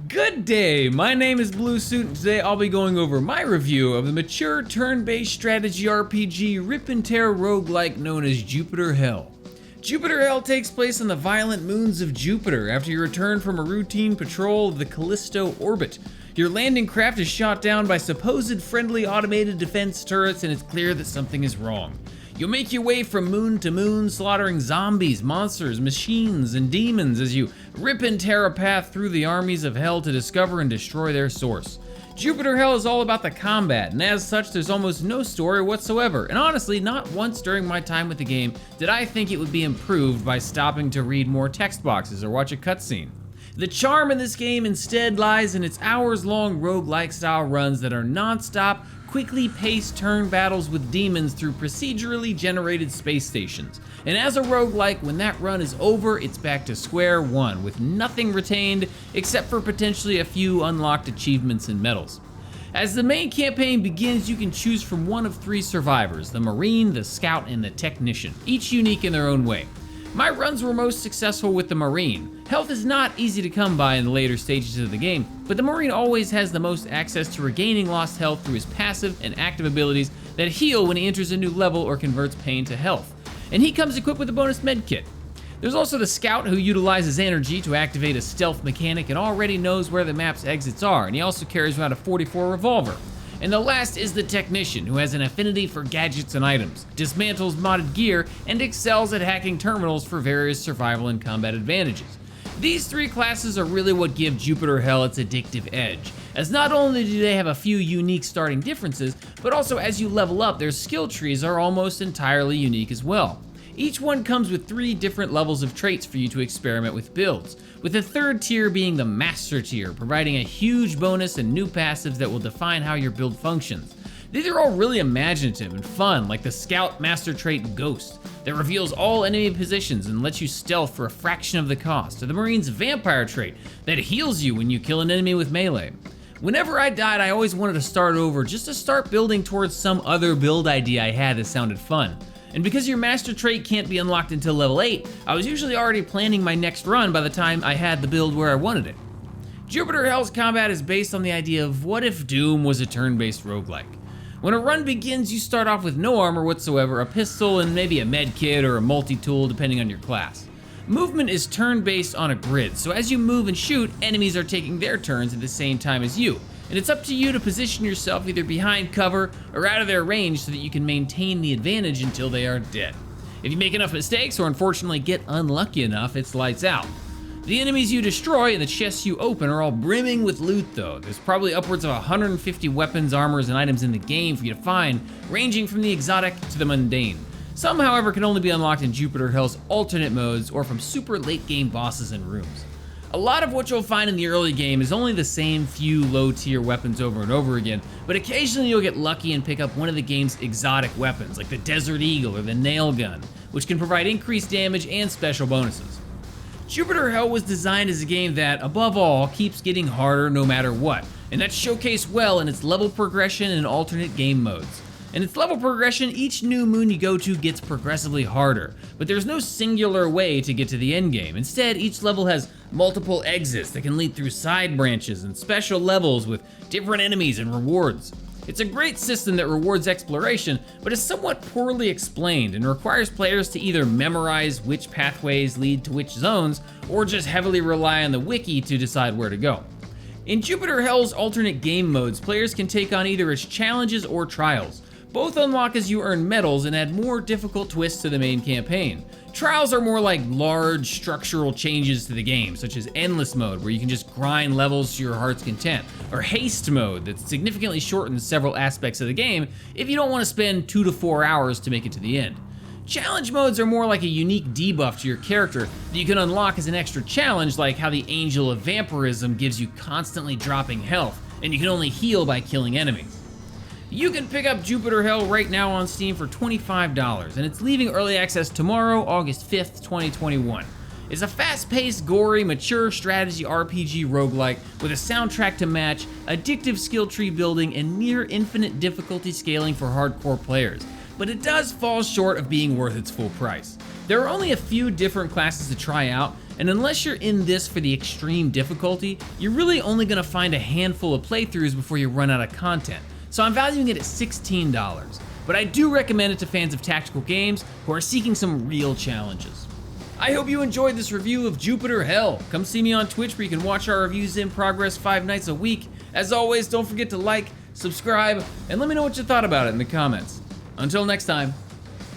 Good day, my name is Blue Suit, and today I'll be going over my review of the mature turn-based strategy RPG rip and tear roguelike known as Jupiter Hell. Jupiter Hell takes place on the violent moons of Jupiter after you return from a routine patrol of the Callisto orbit. Your landing craft is shot down by supposed friendly automated defense turrets, and it's clear that something is wrong. You'll make your way from moon to moon, slaughtering zombies, monsters, machines, and demons as you rip and tear a path through the armies of hell to discover and destroy their source. Jupiter Hell is all about the combat, and as such there's almost no story whatsoever, and honestly, not once during my time with the game did I think it would be improved by stopping to read more text boxes or watch a cutscene. The charm in this game instead lies in its hours-long roguelike style runs that are non-stop, quickly paced turn battles with demons through procedurally generated space stations. And as a roguelike, when that run is over, it's back to square one, with nothing retained except for potentially a few unlocked achievements and medals. As the main campaign begins, you can choose from one of three survivors: the Marine, the Scout, and the Technician, each unique in their own way. My runs were most successful with the Marine. Health is not easy to come by in the later stages of the game, but the Marine always has the most access to regaining lost health through his passive and active abilities that heal when he enters a new level or converts pain to health. And he comes equipped with a bonus med kit. There's also the Scout, who utilizes energy to activate a stealth mechanic and already knows where the map's exits are, and he also carries around a .44 revolver. And the last is the Technician, who has an affinity for gadgets and items, dismantles modded gear, and excels at hacking terminals for various survival and combat advantages. These three classes are really what give Jupiter Hell its addictive edge, as not only do they have a few unique starting differences, but also as you level up, their skill trees are almost entirely unique as well. Each one comes with 3 different levels of traits for you to experiment with builds, with the third tier being the Master tier, providing a huge bonus and new passives that will define how your build functions. These are all really imaginative and fun, like the Scout Master trait Ghost, that reveals all enemy positions and lets you stealth for a fraction of the cost, or the Marine's Vampire trait, that heals you when you kill an enemy with melee. Whenever I died, I always wanted to start over just to start building towards some other build idea I had that sounded fun. And because your master trait can't be unlocked until level 8, I was usually already planning my next run by the time I had the build where I wanted it. Jupiter Hell's combat is based on the idea of what if Doom was a turn-based roguelike. When a run begins, you start off with no armor whatsoever, a pistol, and maybe a med kit or a multi-tool depending on your class. Movement is turn-based on a grid, so as you move and shoot, enemies are taking their turns at the same time as you. And it's up to you to position yourself either behind cover or out of their range so that you can maintain the advantage until they are dead. If you make enough mistakes or unfortunately get unlucky enough, it's lights out. The enemies you destroy and the chests you open are all brimming with loot though. There's probably upwards of 150 weapons, armors, and items in the game for you to find, ranging from the exotic to the mundane. Some, however, can only be unlocked in Jupiter Hell's alternate modes or from super late game bosses and rooms. A lot of what you'll find in the early game is only the same few low-tier weapons over and over again, but occasionally you'll get lucky and pick up one of the game's exotic weapons, like the Desert Eagle or the Nail Gun, which can provide increased damage and special bonuses. Jupiter Hell was designed as a game that, above all, keeps getting harder no matter what, and that's showcased well in its level progression and alternate game modes. In its level progression, each new moon you go to gets progressively harder, but there's no singular way to get to the end game. Instead, each level has multiple exits that can lead through side branches and special levels with different enemies and rewards. It's a great system that rewards exploration, but is somewhat poorly explained and requires players to either memorize which pathways lead to which zones, or just heavily rely on the wiki to decide where to go. In Jupiter Hell's alternate game modes, players can take on either its challenges or trials. Both unlock as you earn medals and add more difficult twists to the main campaign. Trials are more like large structural changes to the game, such as Endless Mode, where you can just grind levels to your heart's content, or Haste Mode, that significantly shortens several aspects of the game if you don't want to spend 2 to 4 hours to make it to the end. Challenge modes are more like a unique debuff to your character that you can unlock as an extra challenge, like how the Angel of Vampirism gives you constantly dropping health, and you can only heal by killing enemies. You can pick up Jupiter Hell right now on Steam for $25, and it's leaving early access tomorrow, August 5th, 2021. It's a fast-paced, gory, mature strategy RPG roguelike with a soundtrack to match, addictive skill tree building, and near infinite difficulty scaling for hardcore players. But it does fall short of being worth its full price. There are only a few different classes to try out, And unless you're in this for the extreme difficulty, you're really only gonna find a handful of playthroughs before you run out of content. So I'm valuing it at $16. But I do recommend it to fans of tactical games who are seeking some real challenges. I hope you enjoyed this review of Jupiter Hell. Come see me on Twitch where you can watch our reviews in progress 5 nights a week. As always, don't forget to like, subscribe, and let me know what you thought about it in the comments. Until next time,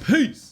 peace!